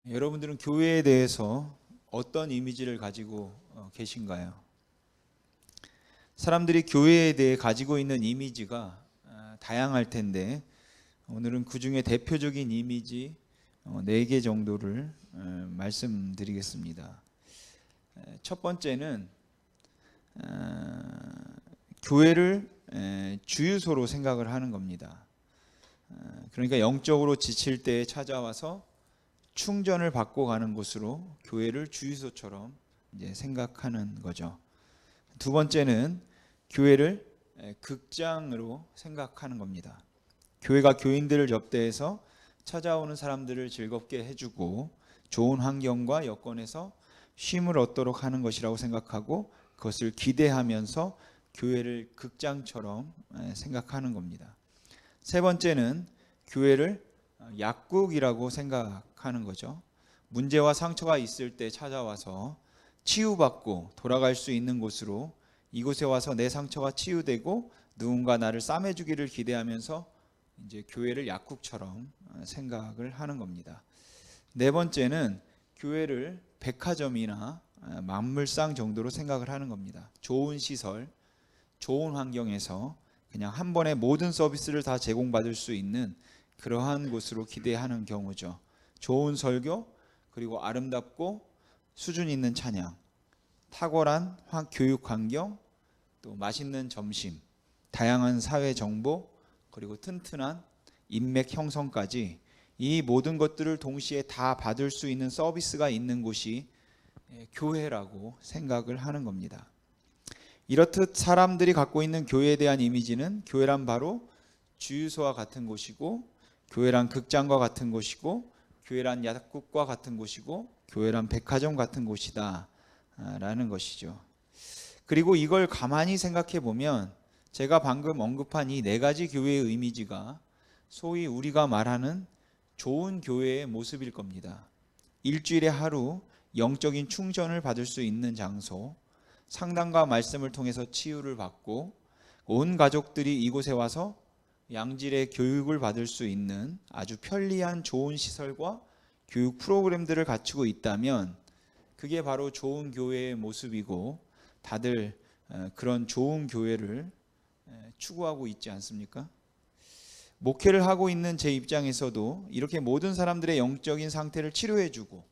여러분들은 교회에 대해서 어떤 이미지를 가지고 계신가요? 사람들이 교회에 대해 가지고 있는 이미지가 다양할 텐데 오늘은 그 중에 대표적인 이미지 4개 정도를 말씀드리겠습니다. 첫 번째는 교회를 주유소로 생각을 하는 겁니다. 그러니까 영적으로 지칠 때 찾아와서 충전을 받고 가는 곳으로 교회를 주유소처럼 이제 생각하는 거죠. 두 번째는 교회를 극장으로 생각하는 겁니다. 교회가 교인들을 접대해서 찾아오는 사람들을 즐겁게 해주고 좋은 환경과 여건에서 쉼을 얻도록 하는 것이라고 생각하고 그것을 기대하면서 교회를 극장처럼 생각하는 겁니다. 세 번째는 교회를 약국이라고 생각하는 거죠. 문제와 상처가 있을 때 찾아와서 치유받고 돌아갈 수 있는 곳으로 이곳에 와서 내 상처가 치유되고 누군가 나를 싸매주기를 기대하면서 이제 교회를 약국처럼 생각을 하는 겁니다. 네 번째는 교회를 백화점이나 만물상 정도로 생각을 하는 겁니다. 좋은 시설, 좋은 환경에서 그냥 한 번에 모든 서비스를 다 제공받을 수 있는 그러한 곳으로 기대하는 경우죠. 좋은 설교, 그리고 아름답고 수준 있는 찬양, 탁월한 교육 환경, 또 맛있는 점심, 다양한 사회 정보, 그리고 튼튼한 인맥 형성까지 이 모든 것들을 동시에 다 받을 수 있는 서비스가 있는 곳이 교회라고 생각을 하는 겁니다. 이렇듯 사람들이 갖고 있는 교회에 대한 이미지는 교회란 바로 주유소와 같은 곳이고, 교회란 극장과 같은 곳이고, 교회란 약국과 같은 곳이고, 교회란 백화점 같은 곳이다 라는 것이죠. 그리고 이걸 가만히 생각해 보면 제가 방금 언급한 이 4가지 교회의 이미지가 소위 우리가 말하는 좋은 교회의 모습일 겁니다. 일주일에 하루 영적인 충전을 받을 수 있는 장소, 상담과 말씀을 통해서 치유를 받고 온 가족들이 이곳에 와서 양질의 교육을 받을 수 있는 아주 편리한 좋은 시설과 교육 프로그램들을 갖추고 있다면 그게 바로 좋은 교회의 모습이고 다들 그런 좋은 교회를 추구하고 있지 않습니까? 목회를 하고 있는 제 입장에서도 이렇게 모든 사람들의 영적인 상태를 치료해주고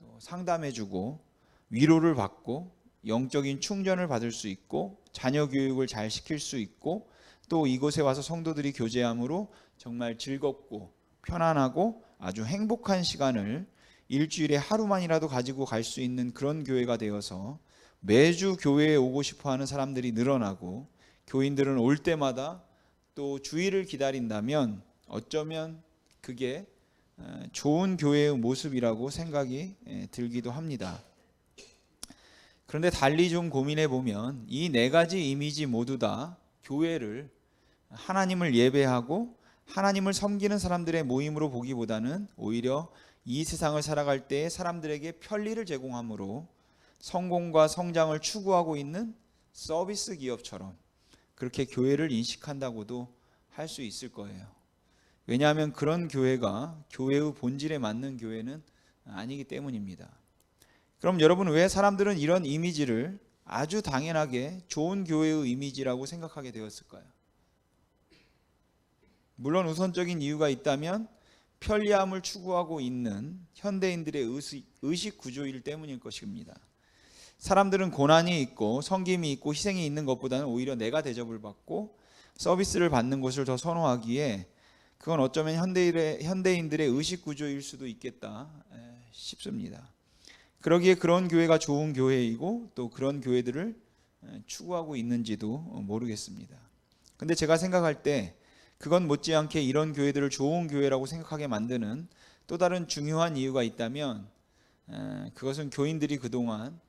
또 상담해주고 위로를 받고 영적인 충전을 받을 수 있고 자녀 교육을 잘 시킬 수 있고 또 이곳에 와서 성도들이 교제함으로 정말 즐겁고 편안하고 아주 행복한 시간을 일주일에 하루만이라도 가지고 갈 수 있는 그런 교회가 되어서 매주 교회에 오고 싶어 하는 사람들이 늘어나고 교인들은 올 때마다 또 주일을 기다린다면 어쩌면 그게 좋은 교회의 모습이라고 생각이 들기도 합니다. 그런데 달리 좀 고민해 보면 이 4가지 이미지 모두 다 교회를 하나님을 예배하고 하나님을 섬기는 사람들의 모임으로 보기보다는 오히려 이 세상을 살아갈 때 사람들에게 편리를 제공함으로 성공과 성장을 추구하고 있는 서비스 기업처럼 그렇게 교회를 인식한다고도 할 수 있을 거예요. 왜냐하면 그런 교회가 교회의 본질에 맞는 교회는 아니기 때문입니다. 그럼 여러분, 왜 사람들은 이런 이미지를 아주 당연하게 좋은 교회의 이미지라고 생각하게 되었을까요? 물론 우선적인 이유가 있다면 편리함을 추구하고 있는 현대인들의 의식 구조일 때문일 것입니다. 사람들은 고난이 있고 섬김이 있고 희생이 있는 것보다는 오히려 내가 대접을 받고 서비스를 받는 것을 더 선호하기에 그건 어쩌면 현대인들의 의식 구조일 수도 있겠다 싶습니다. 그러기에 그런 교회가 좋은 교회이고 또 그런 교회들을 추구하고 있는지도 모르겠습니다. 근데 제가 생각할 때 그건 못지않게 이런 교회들을 좋은 교회라고 생각하게 만드는 또 다른 중요한 이유가 있다면 그것은 교인들이 그동안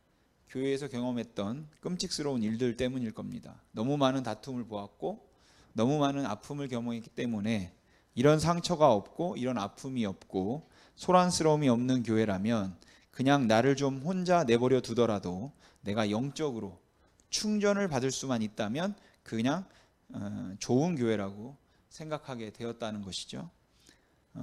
교회에서 경험했던 끔찍스러운 일들 때문일 겁니다. 너무 많은 다툼을 보았고 너무 많은 아픔을 경험했기 때문에 이런 상처가 없고 이런 아픔이 없고 소란스러움이 없는 교회라면 그냥 나를 좀 혼자 내버려 두더라도 내가 영적으로 충전을 받을 수만 있다면 그냥 좋은 교회라고 생각하게 되었다는 것이죠.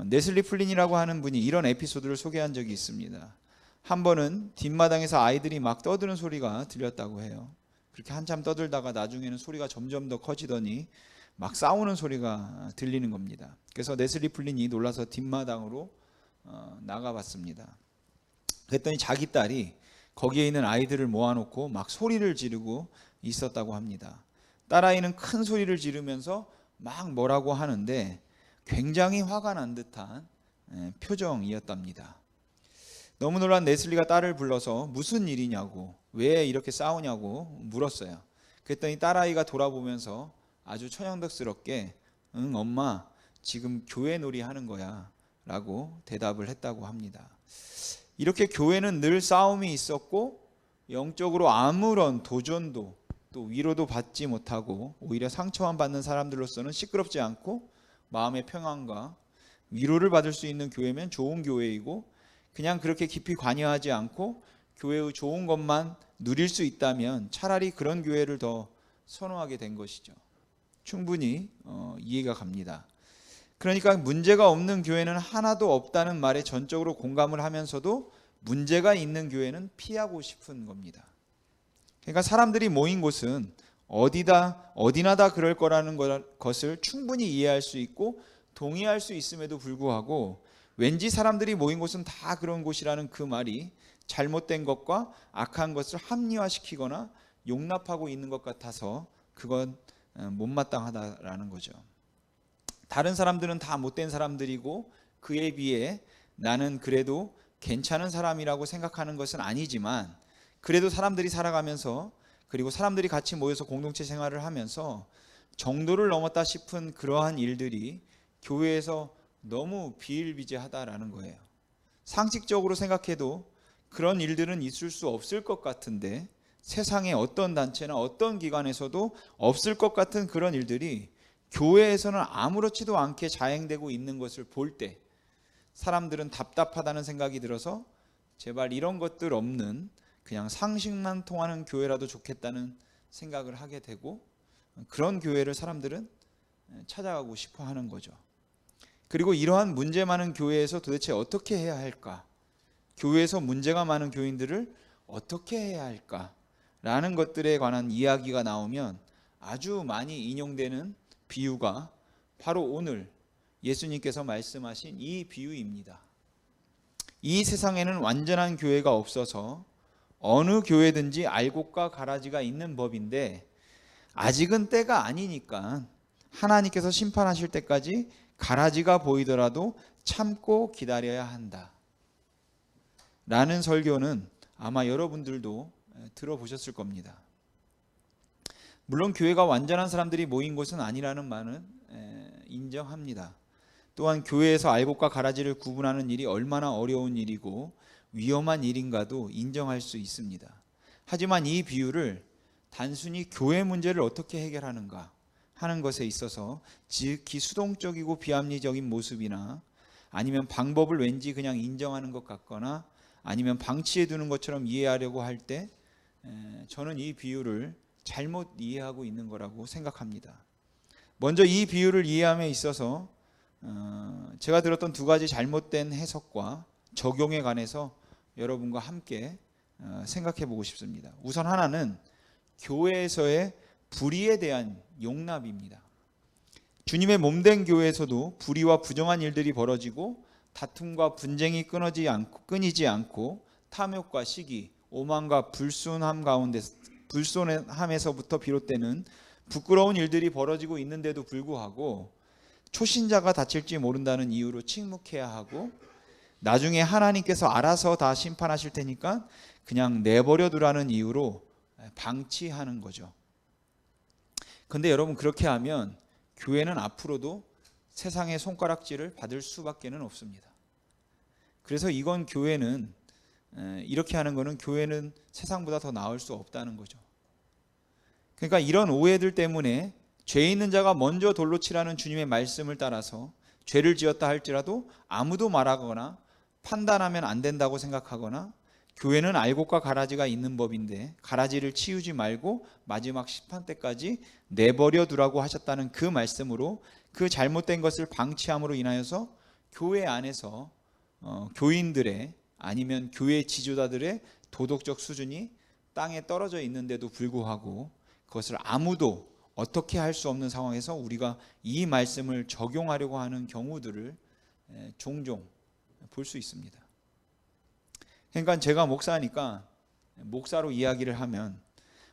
네슬리 플린이라고 하는 분이 이런 에피소드를 소개한 적이 있습니다. 한 번은 뒷마당에서 아이들이 막 떠드는 소리가 들렸다고 해요. 그렇게 한참 떠들다가 나중에는 소리가 점점 더 커지더니 막 싸우는 소리가 들리는 겁니다. 그래서 네슬리 플린이 놀라서 뒷마당으로 나가봤습니다. 그랬더니 자기 딸이 거기에 있는 아이들을 모아놓고 막 소리를 지르고 있었다고 합니다. 딸아이는 큰 소리를 지르면서 막 뭐라고 하는데 굉장히 화가 난 듯한 표정이었답니다. 너무 놀란 네슬리가 딸을 불러서 무슨 일이냐고, 왜 이렇게 싸우냐고 물었어요. 그랬더니 딸아이가 돌아보면서 아주 천연덕스럽게 응 엄마 지금 교회 놀이 하는 거야 라고 대답을 했다고 합니다. 이렇게 교회는 늘 싸움이 있었고 영적으로 아무런 도전도 또 위로도 받지 못하고 오히려 상처만 받는 사람들로서는 시끄럽지 않고 마음의 평안과 위로를 받을 수 있는 교회면 좋은 교회이고, 그냥 그렇게 깊이 관여하지 않고 교회의 좋은 것만 누릴 수 있다면 차라리 그런 교회를 더 선호하게 된 것이죠. 충분히 이해가 갑니다. 그러니까 문제가 없는 교회는 하나도 없다는 말에 전적으로 공감을 하면서도 문제가 있는 교회는 피하고 싶은 겁니다. 그러니까 사람들이 모인 곳은 어디나 다 그럴 거라는 것을 충분히 이해할 수 있고 동의할 수 있음에도 불구하고 왠지 사람들이 모인 곳은 다 그런 곳이라는 그 말이 잘못된 것과 악한 것을 합리화시키거나 용납하고 있는 것 같아서 그건 못마땅하다라는 거죠. 다른 사람들은 다 못된 사람들이고 그에 비해 나는 그래도 괜찮은 사람이라고 생각하는 것은 아니지만, 그래도 사람들이 살아가면서 그리고 사람들이 같이 모여서 공동체 생활을 하면서 정도를 넘었다 싶은 그러한 일들이 교회에서 너무 비일비재하다라는 거예요. 상식적으로 생각해도 그런 일들은 있을 수 없을 것 같은데, 세상의 어떤 단체나 어떤 기관에서도 없을 것 같은 그런 일들이 교회에서는 아무렇지도 않게 자행되고 있는 것을 볼 때 사람들은 답답하다는 생각이 들어서 제발 이런 것들 없는 그냥 상식만 통하는 교회라도 좋겠다는 생각을 하게 되고, 그런 교회를 사람들은 찾아가고 싶어 하는 거죠. 그리고 이러한 문제 많은 교회에서 도대체 어떻게 해야 할까? 교회에서 문제가 많은 교인들을 어떻게 해야 할까? 라는 것들에 관한 이야기가 나오면 아주 많이 인용되는 비유가 바로 오늘 예수님께서 말씀하신 이 비유입니다. 이 세상에는 완전한 교회가 없어서 어느 교회든지 알곡과 가라지가 있는 법인데, 아직은 때가 아니니까 하나님께서 심판하실 때까지 가라지가 보이더라도 참고 기다려야 한다 라는 설교는 아마 여러분들도 들어보셨을 겁니다. 물론 교회가 완전한 사람들이 모인 곳은 아니라는 말은 인정합니다. 또한 교회에서 알곡과 가라지를 구분하는 일이 얼마나 어려운 일이고 위험한 일인가도 인정할 수 있습니다. 하지만 이 비유를 단순히 교회 문제를 어떻게 해결하는가 하는 것에 있어서 지극히 수동적이고 비합리적인 모습이나 아니면 방법을 왠지 그냥 인정하는 것 같거나 아니면 방치해 두는 것처럼 이해하려고 할 때 저는 이 비유를 잘못 이해하고 있는 거라고 생각합니다. 먼저 이 비유를 이해함에 있어서 제가 들었던 두 가지 잘못된 해석과 적용에 관해서 여러분과 함께 생각해 보고 싶습니다. 우선 하나는 교회에서의 불의에 대한 용납입니다. 주님의 몸된 교회에서도 불의와 부정한 일들이 벌어지고 다툼과 분쟁이 끊이지 않고 탐욕과 시기, 오만과 불순함에서부터 비롯되는 부끄러운 일들이 벌어지고 있는데도 불구하고 초신자가 다칠지 모른다는 이유로 침묵해야 하고, 나중에 하나님께서 알아서 다 심판하실 테니까 그냥 내버려 두라는 이유로 방치하는 거죠. 근데 여러분, 그렇게 하면 교회는 앞으로도 세상의 손가락질을 받을 수밖에는 없습니다. 그래서 이건 교회는 이렇게 하는 거는 교회는 세상보다 더 나을 수 없다는 거죠. 그러니까 이런 오해들 때문에 죄 있는 자가 먼저 돌로 치라는 주님의 말씀을 따라서 죄를 지었다 할지라도 아무도 말하거나 판단하면 안 된다고 생각하거나, 교회는 알곡과 가라지가 있는 법인데 가라지를 치우지 말고 마지막 심판 때까지 내버려 두라고 하셨다는 그 말씀으로 그 잘못된 것을 방치함으로 인하여서 교회 안에서 교인들의 아니면 교회 지도자들의 도덕적 수준이 땅에 떨어져 있는데도 불구하고 그것을 아무도 어떻게 할 수 없는 상황에서 우리가 이 말씀을 적용하려고 하는 경우들을 종종 볼 수 있습니다. 그러니까 제가 목사니까 목사로 이야기를 하면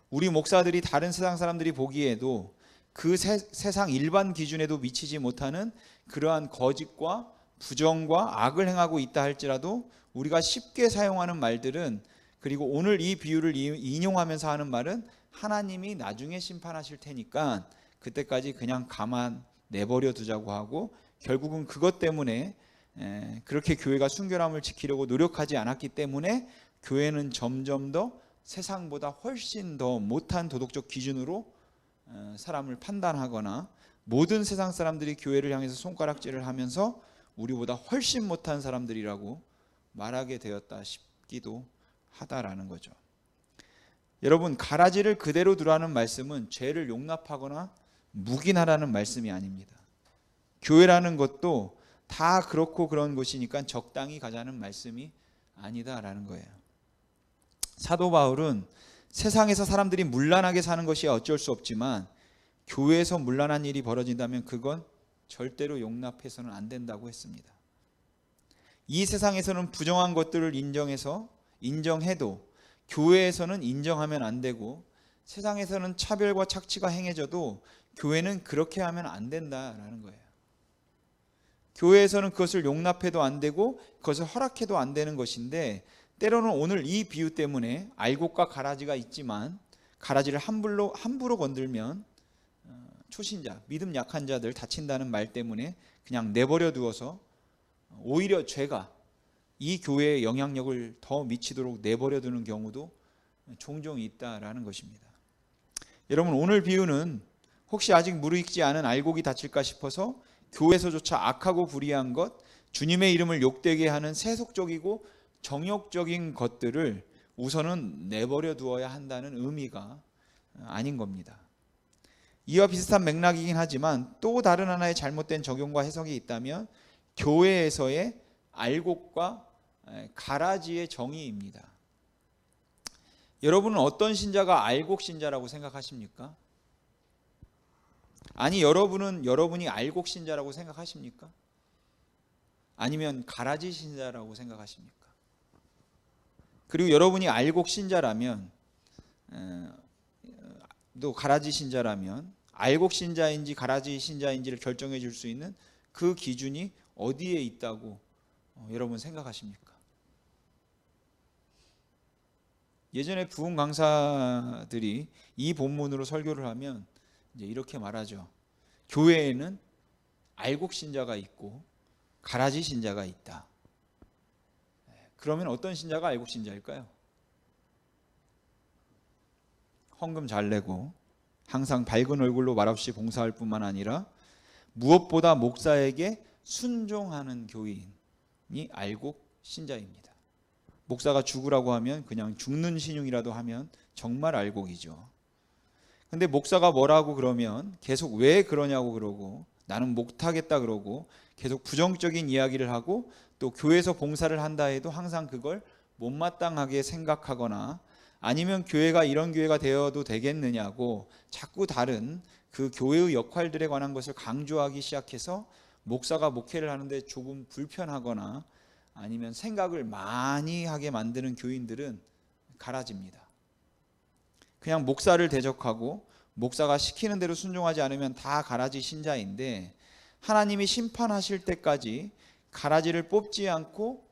우리 목사들이 다른 세상 사람들이 보기에도 그 세상 일반 기준에도 미치지 못하는 그러한 거짓과 부정과 악을 행하고 있다 할지라도 우리가 쉽게 사용하는 말들은, 그리고 오늘 이 비유를 인용하면서 하는 말은 하나님이 나중에 심판하실 테니까 그때까지 그냥 가만 내버려 두자고 하고, 결국은 그것 때문에 그렇게 교회가 순결함을 지키려고 노력하지 않았기 때문에 교회는 점점 더 세상보다 훨씬 더 못한 도덕적 기준으로 사람을 판단하거나 모든 세상 사람들이 교회를 향해서 손가락질을 하면서 우리보다 훨씬 못한 사람들이라고 말하게 되었다 싶기도 하다라는 거죠. 여러분, 가라지를 그대로 두라는 말씀은 죄를 용납하거나 묵인하라는 말씀이 아닙니다. 교회라는 것도 다 그렇고 그런 곳이니까 적당히 가자는 말씀이 아니다라는 거예요. 사도 바울은 세상에서 사람들이 문란하게 사는 것이 어쩔 수 없지만 교회에서 문란한 일이 벌어진다면 그건 절대로 용납해서는 안 된다고 했습니다. 이 세상에서는 부정한 것들을 인정해도 교회에서는 인정하면 안 되고, 세상에서는 차별과 착취가 행해져도 교회는 그렇게 하면 안 된다라는 거예요. 교회에서는 그것을 용납해도 안 되고 그것을 허락해도 안 되는 것인데, 때로는 오늘 이 비유 때문에 알곡과 가라지가 있지만 가라지를 함부로 건들면 초신자, 믿음 약한 자들 다친다는 말 때문에 그냥 내버려 두어서 오히려 죄가 이 교회의 영향력을 더 미치도록 내버려 두는 경우도 종종 있다라는 것입니다. 여러분, 오늘 비유는 혹시 아직 무르익지 않은 알곡이 다칠까 싶어서 교회에서조차 악하고 불의한 것, 주님의 이름을 욕되게 하는 세속적이고 정욕적인 것들을 우선은 내버려 두어야 한다는 의미가 아닌 겁니다. 이와 비슷한 맥락이긴 하지만 또 다른 하나의 잘못된 적용과 해석이 있다면 교회에서의 알곡과 가라지의 정의입니다. 여러분은 어떤 신자가 알곡 신자라고 생각하십니까? 아니, 여러분이 알곡 신자라고 생각하십니까? 아니면 가라지 신자라고 생각하십니까? 그리고 여러분이 알곡 신자라면, 또 가라지 신자라면 알곡 신자인지 가라지 신자인지를 결정해 줄 수 있는 그 기준이 어디에 있다고 여러분 생각하십니까? 예전에 부흥 강사들이 이 본문으로 설교를 하면 이제 이렇게 말하죠. 교회에는 알곡 신자가 있고 가라지 신자가 있다. 그러면 어떤 신자가 알곡 신자일까요? 헌금 잘 내고 항상 밝은 얼굴로 말없이 봉사할 뿐만 아니라 무엇보다 목사에게 순종하는 교인이 알곡 신자입니다. 목사가 죽으라고 하면 그냥 죽는 신용이라도 하면 정말 알곡이죠. 근데 목사가 뭐라고 그러면 계속 왜 그러냐고 그러고, 나는 못하겠다 그러고 계속 부정적인 이야기를 하고, 또 교회에서 봉사를 한다 해도 항상 그걸 못마땅하게 생각하거나, 아니면 교회가 이런 교회가 되어도 되겠느냐고 자꾸 다른 그 교회의 역할들에 관한 것을 강조하기 시작해서 목사가 목회를 하는데 조금 불편하거나 아니면 생각을 많이 하게 만드는 교인들은 가라집니다. 그냥 목사를 대적하고 목사가 시키는 대로 순종하지 않으면 다 가라지 신자인데, 하나님이 심판하실 때까지 가라지를 뽑지 않고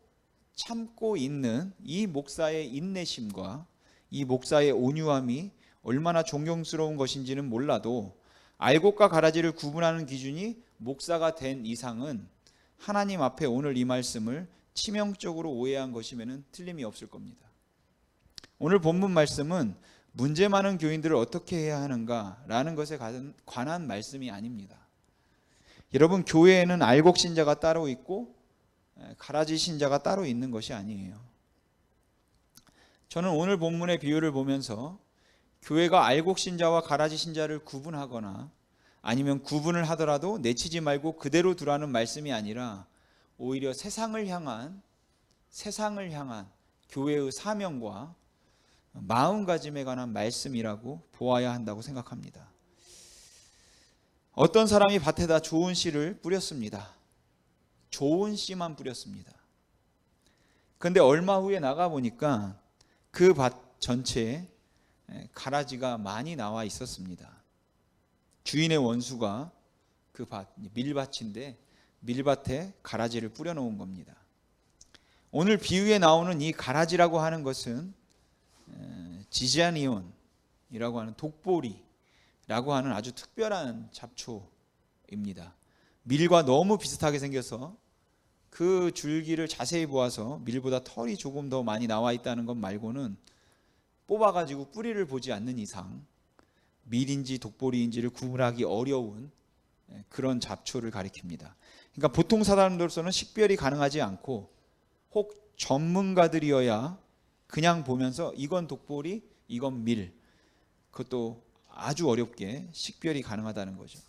참고 있는 이 목사의 인내심과 이 목사의 온유함이 얼마나 존경스러운 것인지는 몰라도, 알곡과 가라지를 구분하는 기준이 목사가 된 이상은 하나님 앞에 오늘 이 말씀을 치명적으로 오해한 것이면 틀림이 없을 겁니다. 오늘 본문 말씀은 문제 많은 교인들을 어떻게 해야 하는가라는 것에 관한 말씀이 아닙니다. 여러분, 교회에는 알곡 신자가 따로 있고 가라지 신자가 따로 있는 것이 아니에요. 저는 오늘 본문의 비유를 보면서 교회가 알곡 신자와 가라지 신자를 구분하거나 아니면 구분을 하더라도 내치지 말고 그대로 두라는 말씀이 아니라 오히려 세상을 향한 교회의 사명과 마음가짐에 관한 말씀이라고 보아야 한다고 생각합니다. 어떤 사람이 밭에다 좋은 씨를 뿌렸습니다. 좋은 씨만 뿌렸습니다. 그런데 얼마 후에 나가보니까 그 밭 전체에 가라지가 많이 나와 있었습니다. 주인의 원수가 그 밀밭인데 밀밭에 가라지를 뿌려놓은 겁니다. 오늘 비유에 나오는 이 가라지라고 하는 것은 지자니온이라고 하는 독보리라고 하는 아주 특별한 잡초입니다. 밀과 너무 비슷하게 생겨서 그 줄기를 자세히 보아서 밀보다 털이 조금 더 많이 나와 있다는 것 말고는 뽑아가지고 뿌리를 보지 않는 이상 밀인지 독보리인지를 구분하기 어려운 그런 잡초를 가리킵니다. 그러니까 보통 사람들로서는 식별이 가능하지 않고 혹 전문가들이어야 그냥 보면서 이건 독보리, 이건 밀, 그것도 아주 어렵게 식별이 가능하다는 거죠.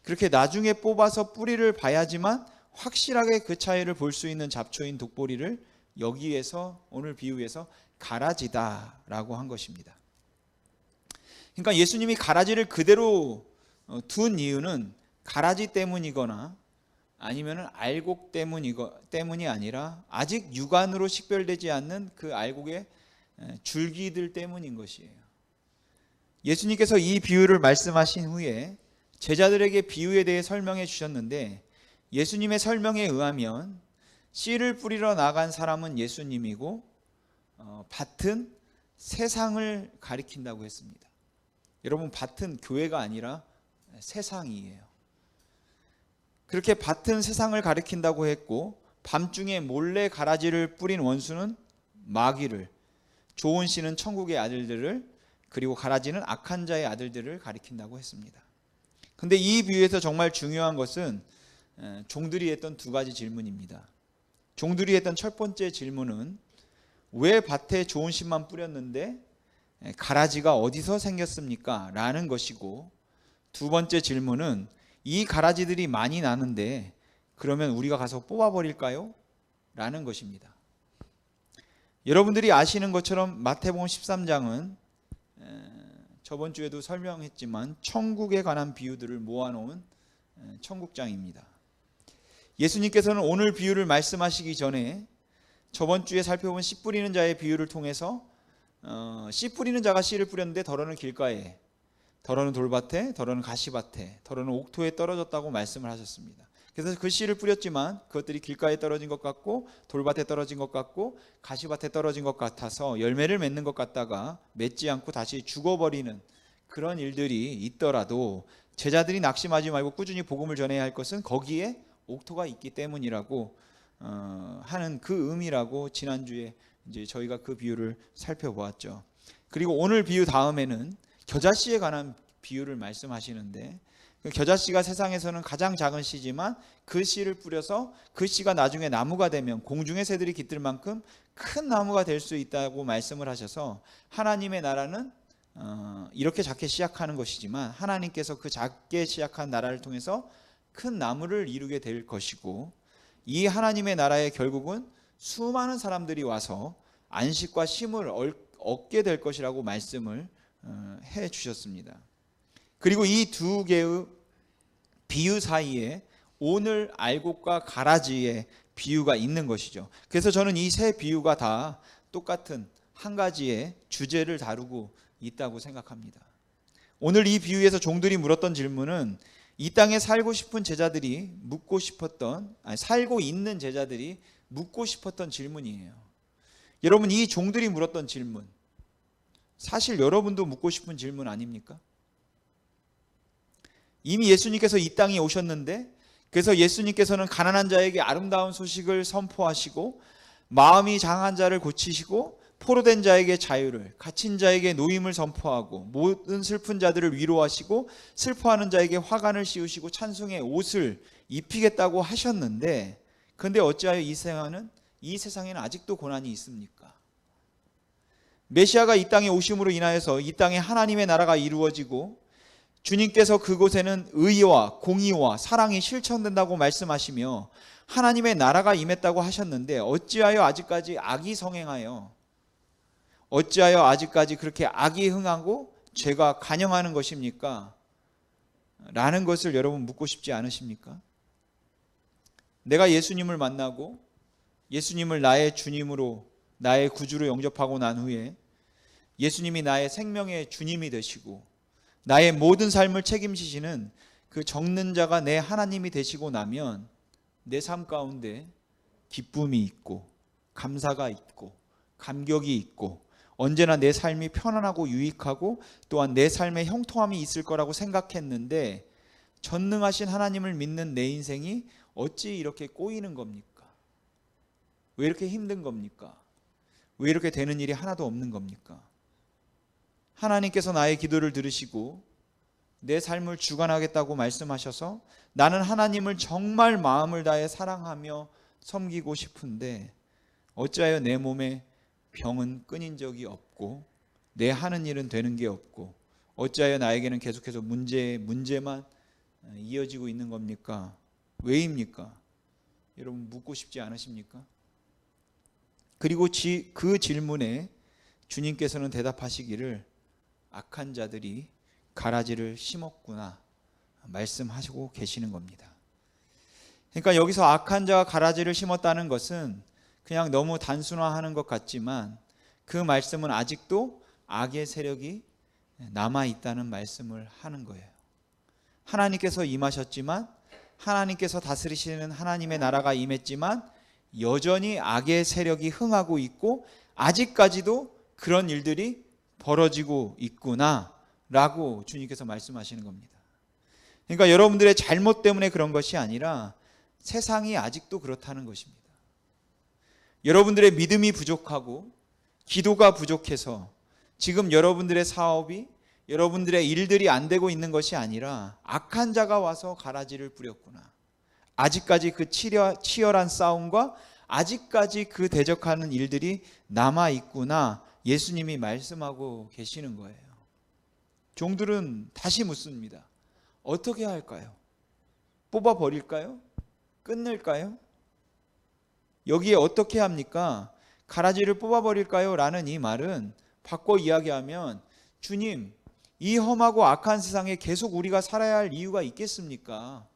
그렇게 나중에 뽑아서 뿌리를 봐야지만 확실하게 그 차이를 볼 수 있는 잡초인 독보리를 여기에서 오늘 비유에서 가라지다라고 한 것입니다. 그러니까 예수님이 가라지를 그대로 둔 이유는 가라지 때문이거나 아니면 알곡 때문이 아니라 아직 육안으로 식별되지 않는 그 알곡의 줄기들 때문인 것이에요. 예수님께서 이 비유를 말씀하신 후에 제자들에게 비유에 대해 설명해 주셨는데 예수님의 설명에 의하면 씨를 뿌리러 나간 사람은 예수님이고 밭은 세상을 가리킨다고 했습니다. 여러분, 밭은 교회가 아니라 세상이에요. 그렇게 밭은 세상을 가리킨다고 했고 밤중에 몰래 가라지를 뿌린 원수는 마귀를, 좋은 씨는 천국의 아들들을, 그리고 가라지는 악한 자의 아들들을 가리킨다고 했습니다. 그런데 이 비유에서 정말 중요한 것은 종들이 했던 두 가지 질문입니다. 종들이 했던 첫 번째 질문은 왜 밭에 좋은 씨만 뿌렸는데 가라지가 어디서 생겼습니까? 라는 것이고, 두 번째 질문은 이 가라지들이 많이 나는데 그러면 우리가 가서 뽑아버릴까요? 라는 것입니다. 여러분들이 아시는 것처럼 마태복음 13장은 저번 주에도 설명했지만 천국에 관한 비유들을 모아놓은 천국장입니다. 예수님께서는 오늘 비유를 말씀하시기 전에 저번 주에 살펴본 씨 뿌리는 자의 비유를 통해서 씨 뿌리는 자가 씨를 뿌렸는데 덜어는 길가에, 덜어는 돌밭에, 덜어는 가시밭에, 덜어는 옥토에 떨어졌다고 말씀을 하셨습니다. 그래서 그 씨를 뿌렸지만 그것들이 길가에 떨어진 것 같고 돌밭에 떨어진 것 같고 가시밭에 떨어진 것 같아서 열매를 맺는 것 같다가 맺지 않고 다시 죽어버리는 그런 일들이 있더라도 제자들이 낙심하지 말고 꾸준히 복음을 전해야 할 것은 거기에 옥토가 있기 때문이라고 하는 그 의미라고 지난주에 이제 저희가 그 비유를 살펴보았죠. 그리고 오늘 비유 다음에는 겨자씨에 관한 비유를 말씀하시는데 그 겨자씨가 세상에서는 가장 작은 씨지만 그 씨를 뿌려서 그 씨가 나중에 나무가 되면 공중의 새들이 깃들 만큼 큰 나무가 될 수 있다고 말씀을 하셔서 하나님의 나라는 이렇게 작게 시작하는 것이지만 하나님께서 그 작게 시작한 나라를 통해서 큰 나무를 이루게 될 것이고, 이 하나님의 나라의 결국은 수많은 사람들이 와서 안식과 쉼을 얻게 될 것이라고 말씀을 해 주셨습니다. 그리고 이 두 개의 비유 사이에 오늘 알곡과 가라지의 비유가 있는 것이죠. 그래서 저는 이 세 비유가 다 똑같은 한 가지의 주제를 다루고 있다고 생각합니다. 오늘 이 비유에서 종들이 물었던 질문은 이 땅에 살고 싶은 제자들이 살고 있는 제자들이 묻고 싶었던 질문이에요. 여러분, 이 종들이 물었던 질문, 사실 여러분도 묻고 싶은 질문 아닙니까? 이미 예수님께서 이 땅에 오셨는데, 그래서 예수님께서는 가난한 자에게 아름다운 소식을 선포하시고 마음이 상한 자를 고치시고 포로된 자에게 자유를, 갇힌 자에게 노임을 선포하고 모든 슬픈 자들을 위로하시고 슬퍼하는 자에게 화관을 씌우시고 찬송의 옷을 입히겠다고 하셨는데, 그런데 어찌하여 이 세상에는 아직도 고난이 있습니까? 메시아가 이 땅에 오심으로 인하여서 이 땅에 하나님의 나라가 이루어지고 주님께서 그곳에는 의와 공의와 사랑이 실천된다고 말씀하시며 하나님의 나라가 임했다고 하셨는데 어찌하여 아직까지 악이 성행하여, 어찌하여 아직까지 그렇게 악이 흥하고 죄가 간영하는 것입니까? 라는 것을 여러분 묻고 싶지 않으십니까? 내가 예수님을 만나고 예수님을 나의 주님으로, 나의 구주로 영접하고 난 후에 예수님이 나의 생명의 주님이 되시고 나의 모든 삶을 책임지시는 그 적는 자가 내 하나님이 되시고 나면 내 삶 가운데 기쁨이 있고 감사가 있고 감격이 있고 언제나 내 삶이 편안하고 유익하고 또한 내 삶에 형통함이 있을 거라고 생각했는데 전능하신 하나님을 믿는 내 인생이 어찌 이렇게 꼬이는 겁니까? 왜 이렇게 힘든 겁니까? 왜 이렇게 되는 일이 하나도 없는 겁니까? 하나님께서 나의 기도를 들으시고 내 삶을 주관하겠다고 말씀하셔서 나는 하나님을 정말 마음을 다해 사랑하며 섬기고 싶은데 어찌하여 내 몸에 병은 끊인 적이 없고 내 하는 일은 되는 게 없고 어찌하여 나에게는 계속해서 문제만 이어지고 있는 겁니까? 왜입니까? 여러분 묻고 싶지 않으십니까? 그리고 그 질문에 주님께서는 대답하시기를 악한 자들이 가라지를 심었구나 말씀하시고 계시는 겁니다. 그러니까 여기서 악한 자가 가라지를 심었다는 것은 그냥 너무 단순화하는 것 같지만 그 말씀은 아직도 악의 세력이 남아있다는 말씀을 하는 거예요. 하나님께서 임하셨지만, 하나님께서 다스리시는 하나님의 나라가 임했지만 여전히 악의 세력이 흥하고 있고 아직까지도 그런 일들이 벌어지고 있구나 라고 주님께서 말씀하시는 겁니다. 그러니까 여러분들의 잘못 때문에 그런 것이 아니라 세상이 아직도 그렇다는 것입니다. 여러분들의 믿음이 부족하고 기도가 부족해서 지금 여러분들의 사업이, 여러분들의 일들이 안 되고 있는 것이 아니라 악한 자가 와서 가라지를 뿌렸구나. 아직까지 그 치열한 싸움과 아직까지 그 대적하는 일들이 남아있구나. 예수님이 말씀하고 계시는 거예요. 종들은 다시 묻습니다. 어떻게 할까요? 뽑아버릴까요? 끝낼까요? 여기에 어떻게 합니까? 가라지를 뽑아버릴까요? 라는 이 말은 바꿔 이야기하면 주님, 이 험하고 악한 세상에 계속 우리가 살아야 할 이유가 있겠습니까?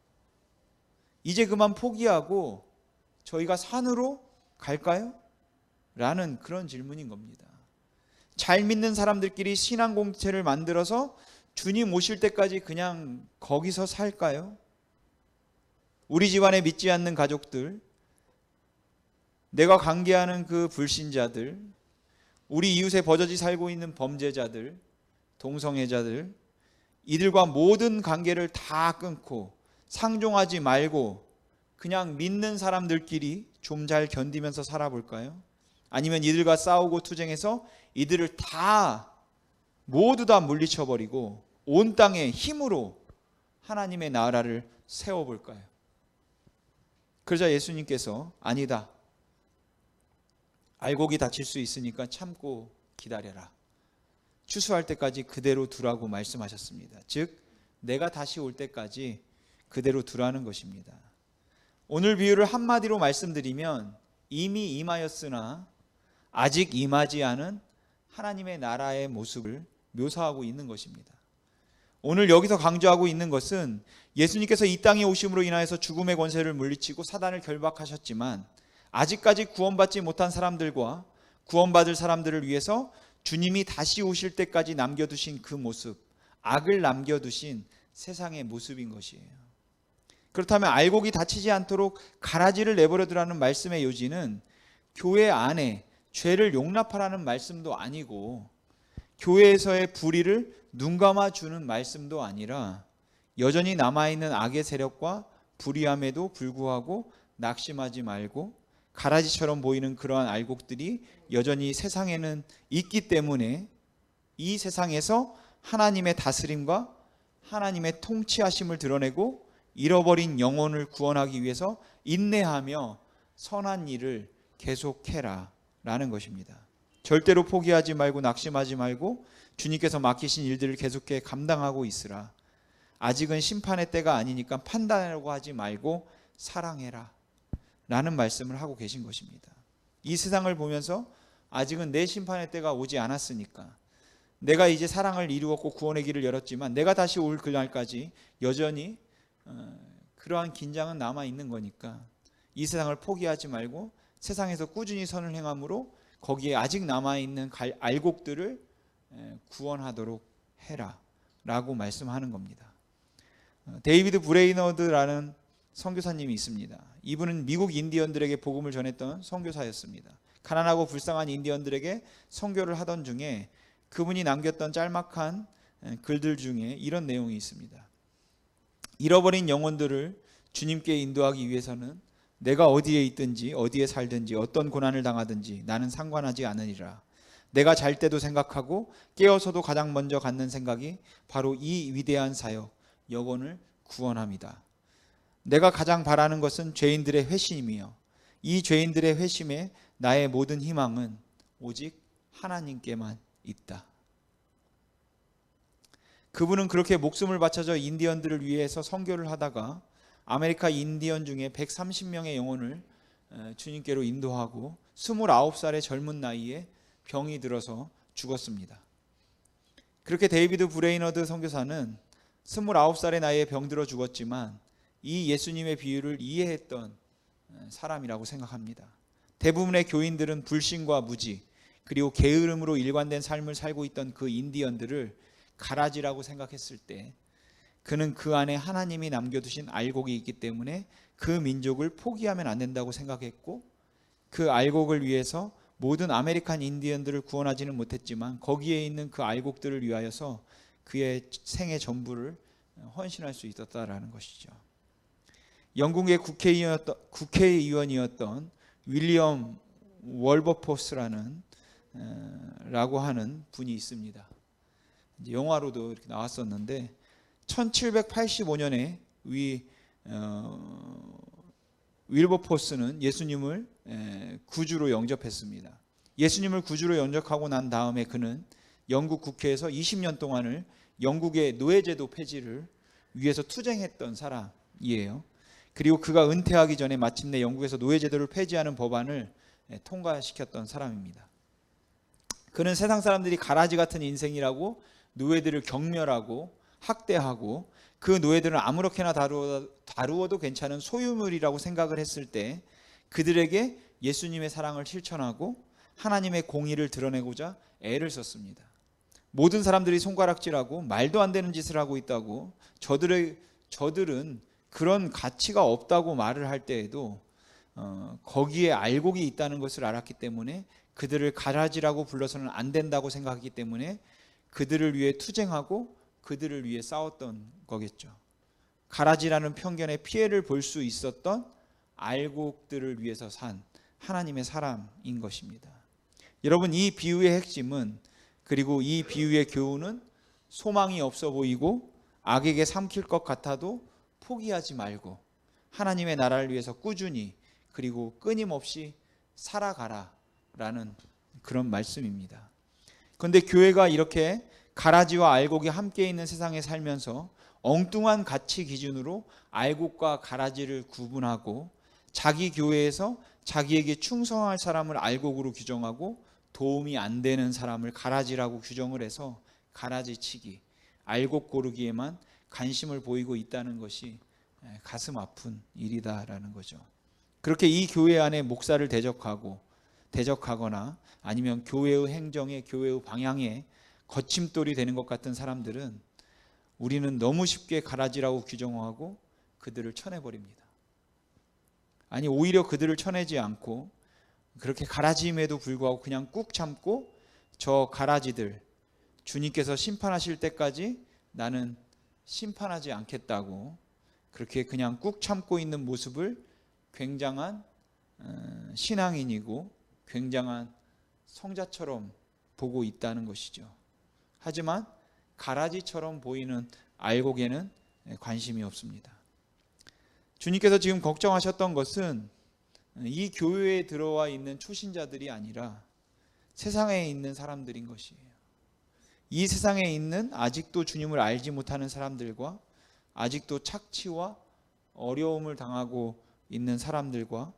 이제 그만 포기하고 저희가 산으로 갈까요? 라는 그런 질문인 겁니다. 잘 믿는 사람들끼리 신앙 공동체를 만들어서 주님 오실 때까지 그냥 거기서 살까요? 우리 집안에 믿지 않는 가족들, 내가 관계하는 그 불신자들, 우리 이웃에 버젓이 살고 있는 범죄자들, 동성애자들, 이들과 모든 관계를 다 끊고 상종하지 말고 그냥 믿는 사람들끼리 좀 잘 견디면서 살아볼까요? 아니면 이들과 싸우고 투쟁해서 이들을 모두 다 물리쳐버리고 온 땅의 힘으로 하나님의 나라를 세워볼까요? 그러자 예수님께서 아니다. 알곡이 다칠 수 있으니까 참고 기다려라. 추수할 때까지 그대로 두라고 말씀하셨습니다. 즉 내가 다시 올 때까지 그대로 두라는 것입니다. 오늘 비유를 한마디로 말씀드리면 이미 임하였으나 아직 임하지 않은 하나님의 나라의 모습을 묘사하고 있는 것입니다. 오늘 여기서 강조하고 있는 것은 예수님께서 이 땅에 오심으로 인하여서 죽음의 권세를 물리치고 사단을 결박하셨지만 아직까지 구원받지 못한 사람들과 구원받을 사람들을 위해서 주님이 다시 오실 때까지 남겨두신 그 모습, 악을 남겨두신 세상의 모습인 것이에요. 그렇다면 알곡이 다치지 않도록 가라지를 내버려두라는 말씀의 요지는 교회 안에 죄를 용납하라는 말씀도 아니고 교회에서의 불의를 눈감아 주는 말씀도 아니라 여전히 남아있는 악의 세력과 불의함에도 불구하고 낙심하지 말고 가라지처럼 보이는 그러한 알곡들이 여전히 세상에는 있기 때문에 이 세상에서 하나님의 다스림과 하나님의 통치하심을 드러내고 잃어버린 영혼을 구원하기 위해서 인내하며 선한 일을 계속해라 라는 것입니다. 절대로 포기하지 말고 낙심하지 말고 주님께서 맡기신 일들을 계속해 감당하고 있으라. 아직은 심판의 때가 아니니까 판단하려고 하지 말고 사랑해라. 라는 말씀을 하고 계신 것입니다. 이 세상을 보면서 아직은 내 심판의 때가 오지 않았으니까, 내가 이제 사랑을 이루었고 구원의 길을 열었지만 내가 다시 올 그날까지 여전히 그러한 긴장은 남아 있는 거니까 이 세상을 포기하지 말고 세상에서 꾸준히 선을 행함으로 거기에 아직 남아 있는 알곡들을 구원하도록 해라 라고 말씀하는 겁니다. 데이비드 브레이너드라는 선교사님이 있습니다. 이분은 미국 인디언들에게 복음을 전했던 선교사였습니다. 가난하고 불쌍한 인디언들에게 선교를 하던 중에 그분이 남겼던 짤막한 글들 중에 이런 내용이 있습니다. 잃어버린 영혼들을 주님께 인도하기 위해서는 내가 어디에 있든지 어디에 살든지 어떤 고난을 당하든지 나는 상관하지 않으리라. 내가 잘 때도 생각하고 깨어서도 가장 먼저 갖는 생각이 바로 이 위대한 사역, 영혼을 구원합니다. 내가 가장 바라는 것은 죄인들의 회심이며 이 죄인들의 회심에 나의 모든 희망은 오직 하나님께만 있다. 그분은 그렇게 목숨을 바쳐서 인디언들을 위해서 선교를 하다가 아메리카 인디언 중에 130명의 영혼을 주님께로 인도하고 29살의 젊은 나이에 병이 들어서 죽었습니다. 그렇게 데이비드 브레이너드 선교사는 29살의 나이에 병들어 죽었지만 이 예수님의 비유를 이해했던 사람이라고 생각합니다. 대부분의 교인들은 불신과 무지 그리고 게으름으로 일관된 삶을 살고 있던 그 인디언들을 가라지라고 생각했을 때 그는 그 안에 하나님이 남겨두신 알곡이 있기 때문에 그 민족을 포기하면 안 된다고 생각했고, 그 알곡을 위해서 모든 아메리칸 인디언들을 구원하지는 못했지만 거기에 있는 그 알곡들을 위하여서 그의 생의 전부를 헌신할 수 있었다라는 것이죠. 영국의 국회의원이었던 윌리엄 월버포스라는 라고 하는 분이 있습니다. 영화로도 이렇게 나왔었는데 1785년에 윌버포스는 예수님을 구주로 영접했습니다. 예수님을 구주로 영접하고 난 다음에 그는 영국 국회에서 20년 동안을 영국의 노예제도 폐지를 위해서 투쟁했던 사람이에요. 그리고 그가 은퇴하기 전에 마침내 영국에서 노예제도를 폐지하는 법안을 통과시켰던 사람입니다. 그는 세상 사람들이 가라지 같은 인생이라고 노예들을 경멸하고 학대하고 그 노예들은 아무렇게나 다루어도 괜찮은 소유물이라고 생각을 했을 때 그들에게 예수님의 사랑을 실천하고 하나님의 공의를 드러내고자 애를 썼습니다. 모든 사람들이 손가락질하고 말도 안 되는 짓을 하고 있다고 저들은 그런 가치가 없다고 말을 할 때에도 거기에 알곡이 있다는 것을 알았기 때문에 그들을 가라지라고 불러서는 안 된다고 생각하기 때문에 그들을 위해 투쟁하고 그들을 위해 싸웠던 거겠죠. 가라지라는 편견의 피해를 볼 수 있었던 알곡들을 위해서 산 하나님의 사람인 것입니다. 여러분, 이 비유의 핵심은, 그리고 이 비유의 교훈은 소망이 없어 보이고 악에게 삼킬 것 같아도 포기하지 말고 하나님의 나라를 위해서 꾸준히 그리고 끊임없이 살아가라라는 그런 말씀입니다. 그런데 교회가 이렇게 가라지와 알곡이 함께 있는 세상에 살면서 엉뚱한 가치 기준으로 알곡과 가라지를 구분하고 자기 교회에서 자기에게 충성할 사람을 알곡으로 규정하고 도움이 안 되는 사람을 가라지라고 규정을 해서 가라지치기, 알곡 고르기에만 관심을 보이고 있다는 것이 가슴 아픈 일이다라는 거죠. 그렇게 이 교회 안에 목사를 대적하거나 아니면 교회의 행정에, 교회의 방향에 거침돌이 되는 것 같은 사람들은 우리는 너무 쉽게 가라지라고 규정하고 그들을 쳐내버립니다. 아니, 오히려 그들을 쳐내지 않고 그렇게 가라지임에도 불구하고 그냥 꾹 참고 저 가라지들 주님께서 심판하실 때까지 나는 심판하지 않겠다고 그렇게 그냥 꾹 참고 있는 모습을 굉장한 신앙인이고 굉장한 성자처럼 보고 있다는 것이죠. 하지만 가라지처럼 보이는 알곡에는 관심이 없습니다. 주님께서 지금 걱정하셨던 것은 이 교회에 들어와 있는 초신자들이 아니라 세상에 있는 사람들인 것이에요. 이 세상에 있는 아직도 주님을 알지 못하는 사람들과 아직도 착취와 어려움을 당하고 있는 사람들과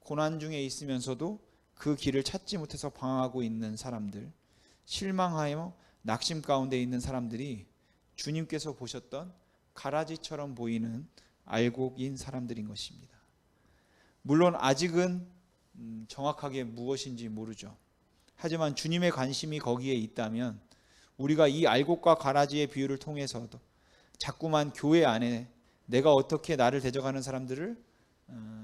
고난 중에 있으면서도 그 길을 찾지 못해서 방황하고 있는 사람들, 실망하여 낙심 가운데 있는 사람들이 주님께서 보셨던 가라지처럼 보이는 알곡인 사람들인 것입니다. 물론 아직은 정확하게 무엇인지 모르죠. 하지만 주님의 관심이 거기에 있다면 우리가 이 알곡과 가라지의 비유를 통해서도 자꾸만 교회 안에 내가 어떻게 나를 대적하는 사람들을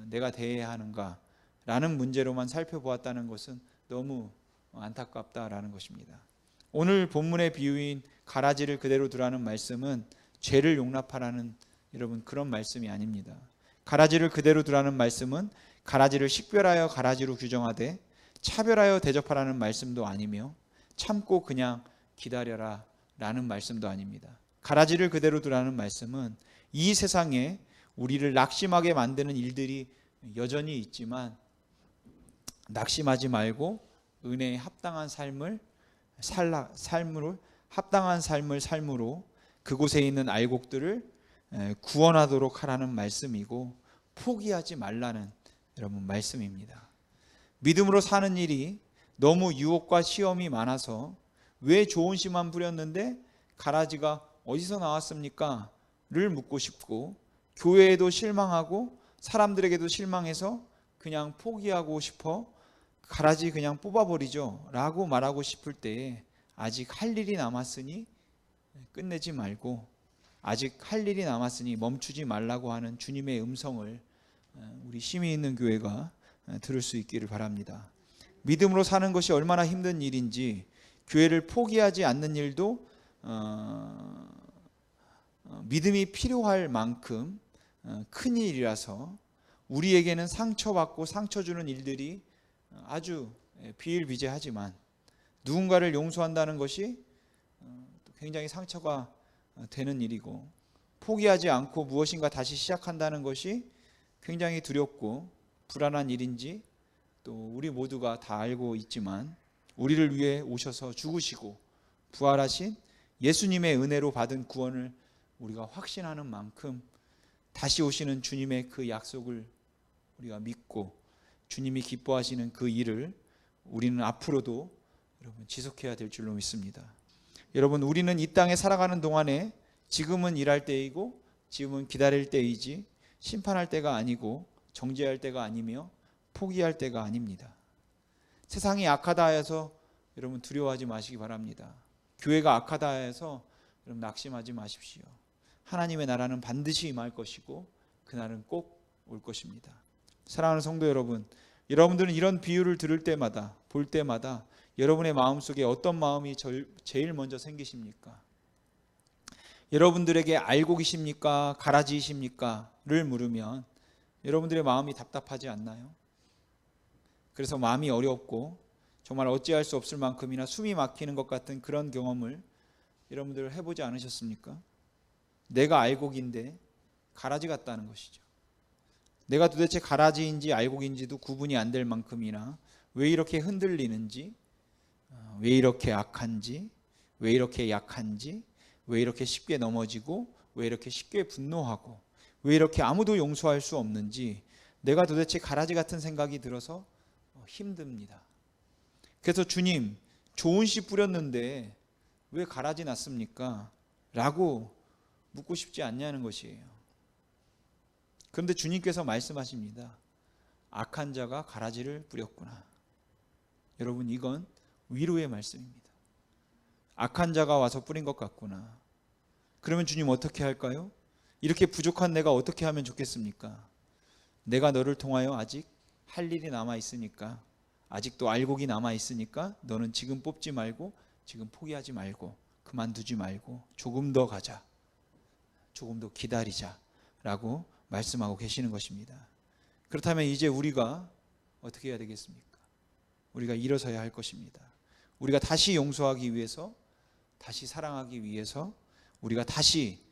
내가 대해야 하는가 라는 문제로만 살펴보았다는 것은 너무 안타깝다라는 것입니다. 오늘 본문의 비유인 가라지를 그대로 두라는 말씀은 죄를 용납하라는 여러분 그런 말씀이 아닙니다. 가라지를 그대로 두라는 말씀은 가라지를 식별하여 가라지로 규정하되 차별하여 대접하라는 말씀도 아니며 참고 그냥 기다려라 라는 말씀도 아닙니다. 가라지를 그대로 두라는 말씀은 이 세상에 우리를 낙심하게 만드는 일들이 여전히 있지만 낙심하지 말고 은혜에 합당한 합당한 삶을 삶으로 그곳에 있는 알곡들을 구원하도록 하라는 말씀이고 포기하지 말라는 여러분 말씀입니다. 믿음으로 사는 일이 너무 유혹과 시험이 많아서 왜 좋은 씨만 뿌렸는데 가라지가 어디서 나왔습니까? 를 묻고 싶고 교회에도 실망하고 사람들에게도 실망해서 그냥 포기하고 싶어 가라지 그냥 뽑아버리죠 라고 말하고 싶을 때에 아직 할 일이 남았으니 끝내지 말고 아직 할 일이 남았으니 멈추지 말라고 하는 주님의 음성을 우리 힘이 있는 교회가 들을 수 있기를 바랍니다. 믿음으로 사는 것이 얼마나 힘든 일인지 교회를 포기하지 않는 일도 믿음이 필요할 만큼 큰 일이라서 우리에게는 상처받고 상처 주는 일들이 아주 비일비재하지만 누군가를 용서한다는 것이 굉장히 상처가 되는 일이고 포기하지 않고 무엇인가 다시 시작한다는 것이 굉장히 두렵고 불안한 일인지 또 우리 모두가 다 알고 있지만 우리를 위해 오셔서 죽으시고 부활하신 예수님의 은혜로 받은 구원을 우리가 확신하는 만큼 다시 오시는 주님의 그 약속을 우리가 믿고 주님이 기뻐하시는 그 일을 우리는 앞으로도 여러분 지속해야 될 줄로 믿습니다. 여러분 우리는 이 땅에 살아가는 동안에 지금은 일할 때이고 지금은 기다릴 때이지 심판할 때가 아니고 정죄할 때가 아니며 포기할 때가 아닙니다. 세상이 악하다 해서 여러분 두려워하지 마시기 바랍니다. 교회가 악하다 해서 여러분 낙심하지 마십시오. 하나님의 나라는 반드시 임할 것이고 그날은 꼭 올 것입니다. 사랑하는 성도 여러분, 여러분들은 이런 비유를 들을 때마다 볼 때마다 여러분의 마음속에 어떤 마음이 제일 먼저 생기십니까? 여러분들에게 알곡이십니까? 가라지이십니까? 를 물으면 여러분들의 마음이 답답하지 않나요? 그래서 마음이 어렵고 정말 어찌할 수 없을 만큼이나 숨이 막히는 것 같은 그런 경험을 여러분들 해보지 않으셨습니까? 내가 알곡인데 가라지 같다는 것이죠. 내가 도대체 가라지인지 알곡인지도 구분이 안 될 만큼이나 왜 이렇게 흔들리는지, 왜 이렇게 악한지, 왜 이렇게 약한지, 왜 이렇게 쉽게 넘어지고, 왜 이렇게 쉽게 분노하고, 왜 이렇게 아무도 용서할 수 없는지 내가 도대체 가라지 같은 생각이 들어서 힘듭니다. 그래서 주님, 좋은 씨 뿌렸는데 왜 가라지 났습니까? 라고 묻고 싶지 않냐는 것이에요. 그런데 주님께서 말씀하십니다. 악한 자가 가라지를 뿌렸구나. 여러분 이건 위로의 말씀입니다. 악한 자가 와서 뿌린 것 같구나. 그러면 주님 어떻게 할까요? 이렇게 부족한 내가 어떻게 하면 좋겠습니까? 내가 너를 통하여 아직 할 일이 남아 있으니까 아직도 알곡이 남아 있으니까 너는 지금 뽑지 말고 지금 포기하지 말고 그만두지 말고 조금 더 가자. 조금 더 기다리자 라고 말씀하고 계시는 것입니다. 그렇다면 이제 우리가 어떻게 해야 되겠습니까? 우리가 일어서야 할 것입니다. 우리가 다시 용서하기 위해서 다시 사랑하기 위해서 우리가 다시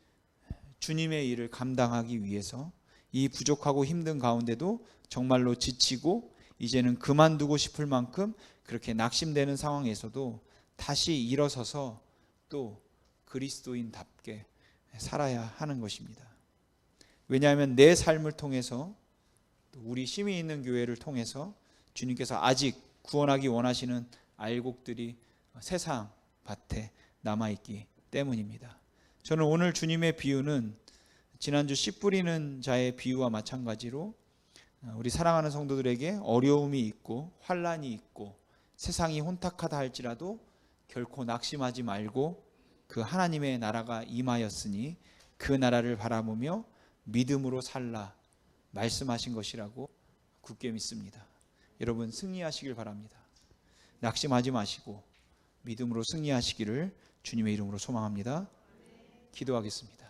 주님의 일을 감당하기 위해서 이 부족하고 힘든 가운데도 정말로 지치고 이제는 그만두고 싶을 만큼 그렇게 낙심되는 상황에서도 다시 일어서서 또 그리스도인답게 살아야 하는 것입니다. 왜냐하면 내 삶을 통해서 또 우리 힘이 있는 교회를 통해서 주님께서 아직 구원하기 원하시는 알곡들이 세상 밭에 남아있기 때문입니다. 저는 오늘 주님의 비유는 지난주 씨 뿌리는 자의 비유와 마찬가지로 우리 사랑하는 성도들에게 어려움이 있고 환난이 있고 세상이 혼탁하다 할지라도 결코 낙심하지 말고 그 하나님의 나라가 임하였으니 그 나라를 바라보며 믿음으로 살라 말씀하신 것이라고 굳게 믿습니다. 여러분 승리하시길 바랍니다. 낙심하지 마시고 믿음으로 승리하시기를 주님의 이름으로 소망합니다. 기도하겠습니다.